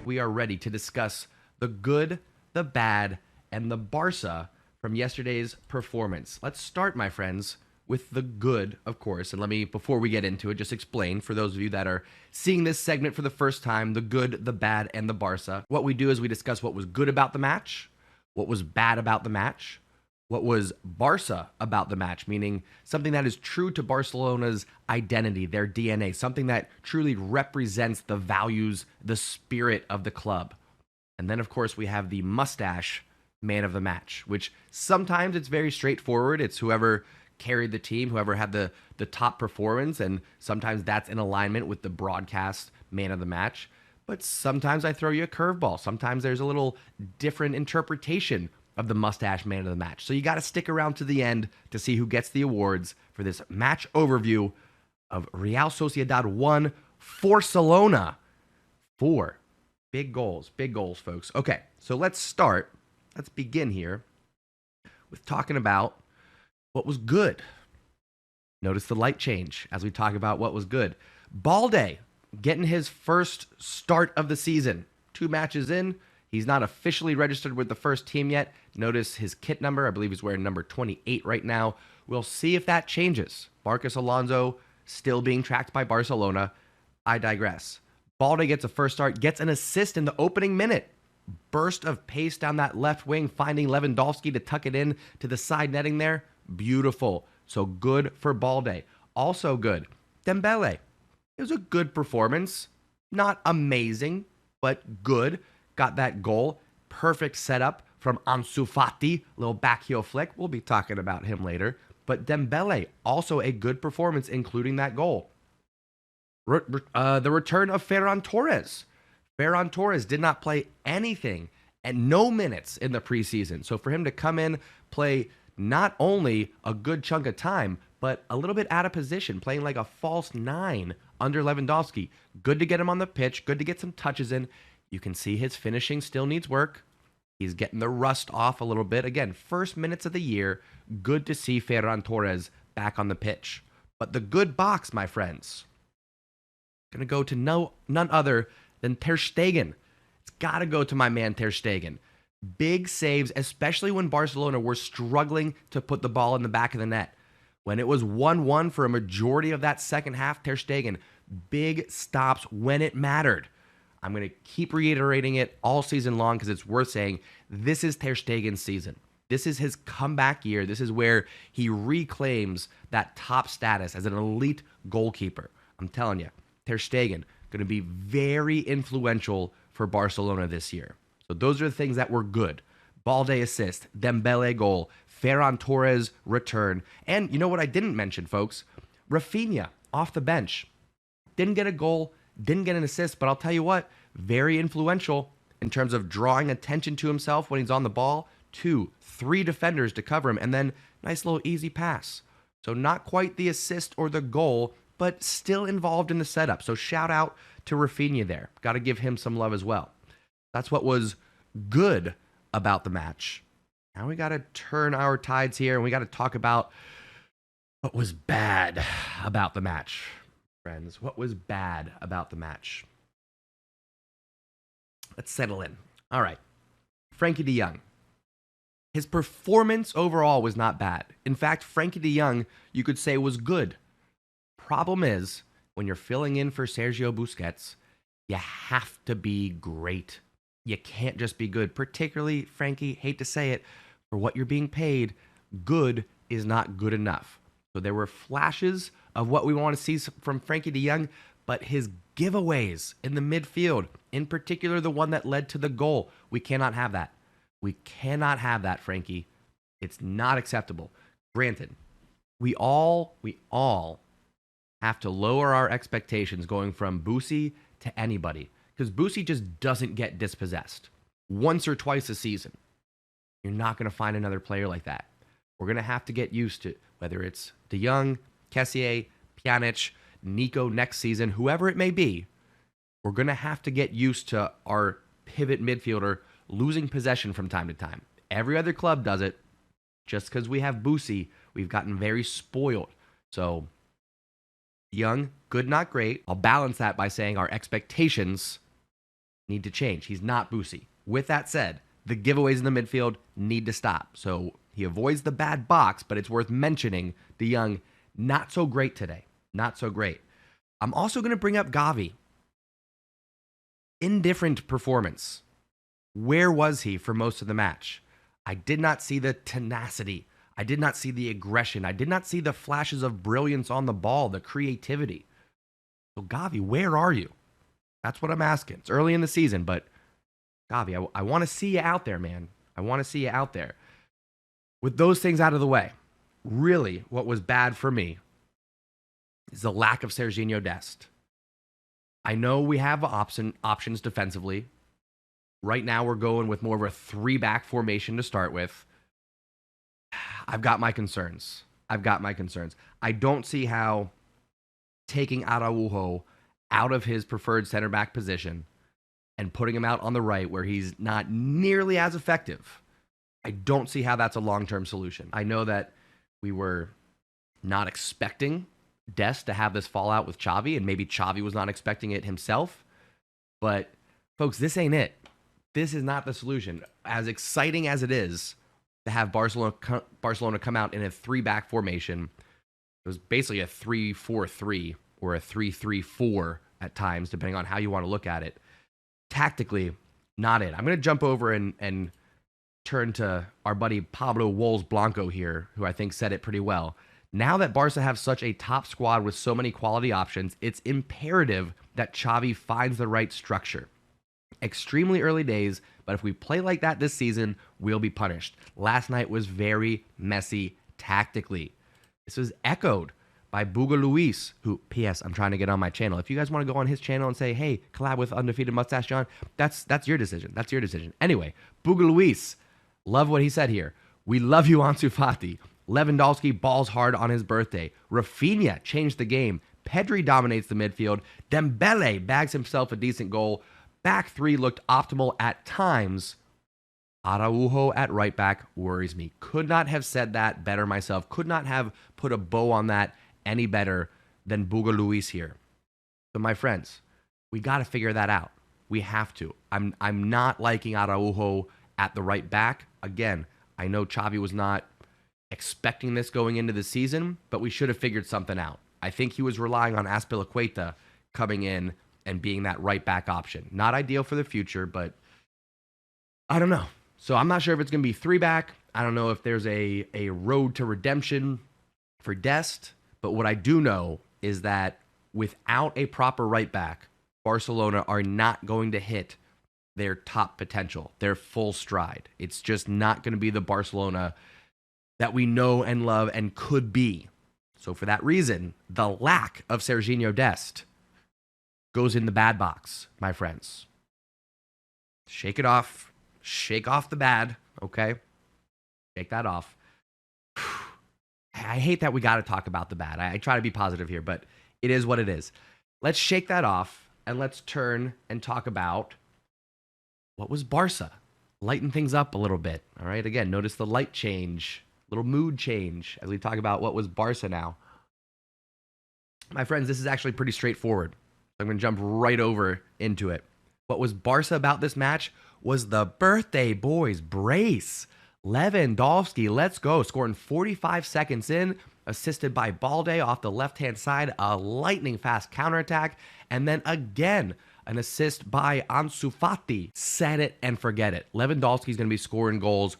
we are ready to discuss the good, the bad, and the Barça from yesterday's performance. Let's start, my friends, with the good, of course. And let me, before we get into it, just explain for those of you that are seeing this segment for the first time, the good, the bad, and the Barça. What we do is we discuss what was good about the match, what was bad about the match, what was Barça about the match, meaning something that is true to Barcelona's identity, their DNA, something that truly represents the values, the spirit of the club. And then, of course, we have the mustache man of the match, which sometimes it's very straightforward. It's whoever carried the team, whoever had the top performance, and sometimes that's in alignment with the broadcast man of the match. But sometimes I throw you a curveball. Sometimes there's a little different interpretation of the mustache man of the match. So you got to stick around to the end to see who gets the awards for this match overview of Real Sociedad 1, Barcelona 4. Big goals, folks. Okay, so let's begin here with talking about what was good. Notice the light change as we talk about what was good. Balde getting his first start of the season. 2 matches in. He's not officially registered with the first team yet. Notice his kit number. I believe he's wearing number 28 right now. We'll see if that changes. Marcos Alonso still being tracked by Barcelona. I digress. Balde gets a first start, gets an assist in the opening minute. Burst of pace down that left wing, finding Lewandowski to tuck it in to the side netting there. Beautiful. So good for Balde. Also good, Dembele. It was a good performance. Not amazing, but good. Got that goal. Perfect setup from Ansu Fati. Little back heel flick. We'll be talking about him later. But Dembele, also a good performance, including that goal. The return of Ferran Torres. Ferran Torres did not play anything and no minutes in the preseason. So for him to come in, play not only a good chunk of time, but a little bit out of position, playing like a false 9 under Lewandowski. Good to get him on the pitch. Good to get some touches in. You can see his finishing still needs work. He's getting the rust off a little bit. Again, first minutes of the year, good to see Ferran Torres back on the pitch. But the good box, my friends, going to go to none other than Ter Stegen. It's got to go to my man Ter Stegen. Big saves, especially when Barcelona were struggling to put the ball in the back of the net. When it was 1-1 for a majority of that second half, Ter Stegen, big stops when it mattered. I'm going to keep reiterating it all season long because it's worth saying this is Ter Stegen's season. This is his comeback year. This is where he reclaims that top status as an elite goalkeeper. I'm telling you, Ter Stegen going to be very influential for Barcelona this year. So those are the things that were good. Balde assist, Dembele goal, Ferran Torres return. And you know what I didn't mention, folks? Rafinha off the bench. Didn't get a goal, didn't get an assist, but I'll tell you what, very influential in terms of drawing attention to himself when he's on the ball. 2, 3 defenders to cover him, and then nice little easy pass. So not quite the assist or the goal, but still involved in the setup. So shout out to Rafinha there. Got to give him some love as well. That's what was good about the match. Now we got to turn our tides here, and we got to talk about what was bad about the match. Friends, what was bad about the match? Let's settle in. All right. Frankie de Jong. His performance overall was not bad. In fact, Frankie de Jong, you could say, was good. Problem is, when you're filling in for Sergio Busquets, you have to be great. You can't just be good. Particularly, Frankie, hate to say it, for what you're being paid, good is not good enough. So there were flashes of what we want to see from Frankie de Jong, but his giveaways in the midfield, in particular the one that led to the goal, we cannot have that. We cannot have that, Frankie. It's not acceptable. Granted, we all have to lower our expectations going from Boosie to anybody, because Boosie just doesn't get dispossessed once or twice a season. You're not going to find another player like that. We're going to have to get used to whether it's De Jong, Kessié, Pjanic, Nico next season, whoever it may be. We're going to have to get used to our pivot midfielder losing possession from time to time. Every other club does it. Just because we have Boosie, we've gotten very spoiled. So, Young, good, not great. I'll balance that by saying our expectations need to change. He's not Boosie. With that said, the giveaways in the midfield need to stop. So he avoids the bad box, but it's worth mentioning De Jong, not so great today. Not so great. I'm also going to bring up Gavi. Indifferent performance. Where was he for most of the match? I did not see the tenacity. I did not see the aggression. I did not see the flashes of brilliance on the ball, the creativity. So Gavi, where are you? That's what I'm asking. It's early in the season, but Gavi, I want to see you out there, man. I want to see you out there. With those things out of the way, really what was bad for me is the lack of Serginho Dest. I know we have options defensively. Right now we're going with more of a 3-back formation to start with. I've got my concerns. I don't see how taking Araujo out of his preferred center back position and putting him out on the right where he's not nearly as effective, I don't see how that's a long-term solution. I know that we were not expecting Dest to have this fallout with Xavi, and maybe Xavi was not expecting it himself. But, folks, this ain't it. This is not the solution. As exciting as it is to have Barcelona come out in a 3-back formation, it was basically a 3-4-3 or a 3-3-4 at times, depending on how you want to look at it. Tactically, not it. I'm going to jump over and turn to our buddy Pablo Wolves Blanco here, who I think said it pretty well. Now that Barca have such a top squad with so many quality options, it's imperative that Xavi finds the right structure. Extremely early days, but if we play like that this season, we'll be punished. Last night was very messy tactically. This was echoed by Buga Luis, who, P.S., I'm trying to get on my channel. If you guys want to go on his channel and say, hey, collab with Undefeated Mustache John, that's your decision. That's your decision. Anyway, Buga Luis, love what he said here. We love you, Ansu Fati. Lewandowski balls hard on his birthday. Rafinha changed the game. Pedri dominates the midfield. Dembele bags himself a decent goal. Back three looked optimal at times. Araujo at right back worries me. Could not have said that better myself. Could not have put a bow on that any better than Buga Luis here. So my friends, we got to figure that out. We have to. I'm not liking Araujo at the right back. Again, I know Xavi was not expecting this going into the season, but we should have figured something out. I think he was relying on Azpilicueta coming in and being that right back option. Not ideal for the future, but I don't know. So I'm not sure if it's going to be 3-back. I don't know if there's a road to redemption for Dest, but what I do know is that without a proper right back, Barcelona are not going to hit their top potential, their full stride. It's just not going to be the Barcelona that we know and love and could be. So for that reason, the lack of Serginho Dest goes in the bad box, my friends. Shake it off. Shake off the bad, okay? Shake that off. I hate that we got to talk about the bad. I try to be positive here, but it is what it is. Let's shake that off, and let's turn and talk about what was Barca. Lighten things up a little bit, all right? Again, notice the light change, little mood change as we talk about what was Barca now. My friends, this is actually pretty straightforward. I'm going to jump right over into it. What was Barca about this match was the birthday boys brace. Lewandowski, let's go, scoring 45 seconds in, assisted by Balde off the left-hand side, a lightning-fast counterattack, and then again, an assist by Ansu Fati. Set it and forget it. Lewandowski's going to be scoring goals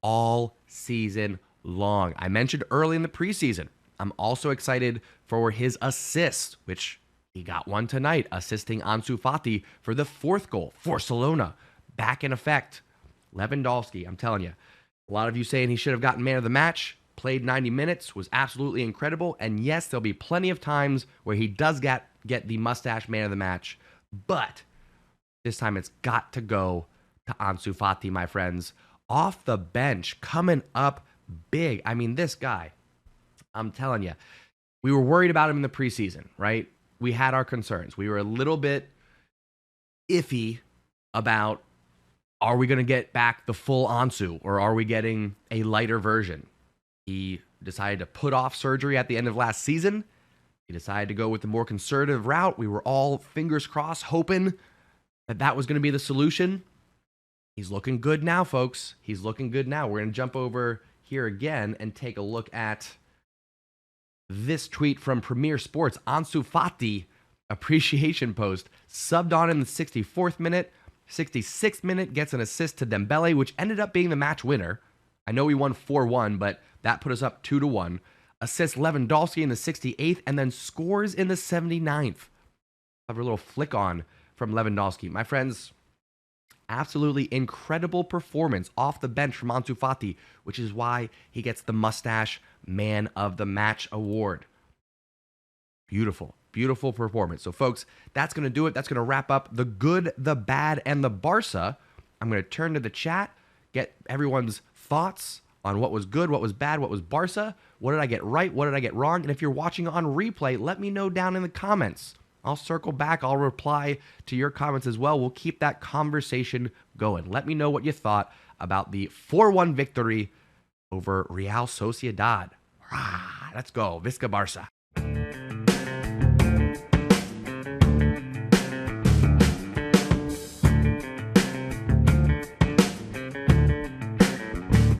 all season long. I mentioned early in the preseason, I'm also excited for his assists, which he got one tonight, assisting Ansu Fati for the 4th goal for Barcelona. Back in effect. Lewandowski, I'm telling you. A lot of you saying he should have gotten man of the match, played 90 minutes, was absolutely incredible. And yes, there'll be plenty of times where he does get the mustache man of the match. But this time it's got to go to Ansu Fati, my friends. Off the bench, coming up big. I mean, this guy, I'm telling you, we were worried about him in the preseason, right? We had our concerns. We were a little bit iffy about, are we going to get back the full Ansu, or are we getting a lighter version? He decided to put off surgery at the end of last season. He decided to go with the more conservative route. We were all fingers crossed, hoping that was going to be the solution. He's looking good now, folks. He's looking good now. We're going to jump over here again and take a look at this tweet from Premier Sports. Ansu Fati appreciation post. Subbed on in the 64th minute. 66th minute gets an assist to Dembele, which ended up being the match winner. I know we won 4-1, but that put us up 2-1. Assists Lewandowski in the 68th and then scores in the 79th. Have a little flick on from Lewandowski. My friends, absolutely incredible performance off the bench from Ansu Fati, which is why he gets the Mustache Man of the Match award. Beautiful, beautiful performance. So, folks, that's going to do it. That's going to wrap up the good, the bad, and the Barça. I'm going to turn to the chat, get everyone's thoughts on what was good, what was bad, what was Barça, what did I get right, what did I get wrong, and if you're watching on replay, let me know down in the comments. I'll circle back. I'll reply to your comments as well. We'll keep that conversation going. Let me know what you thought about the 4-1 victory over Real Sociedad. Let's go. Visca Barça.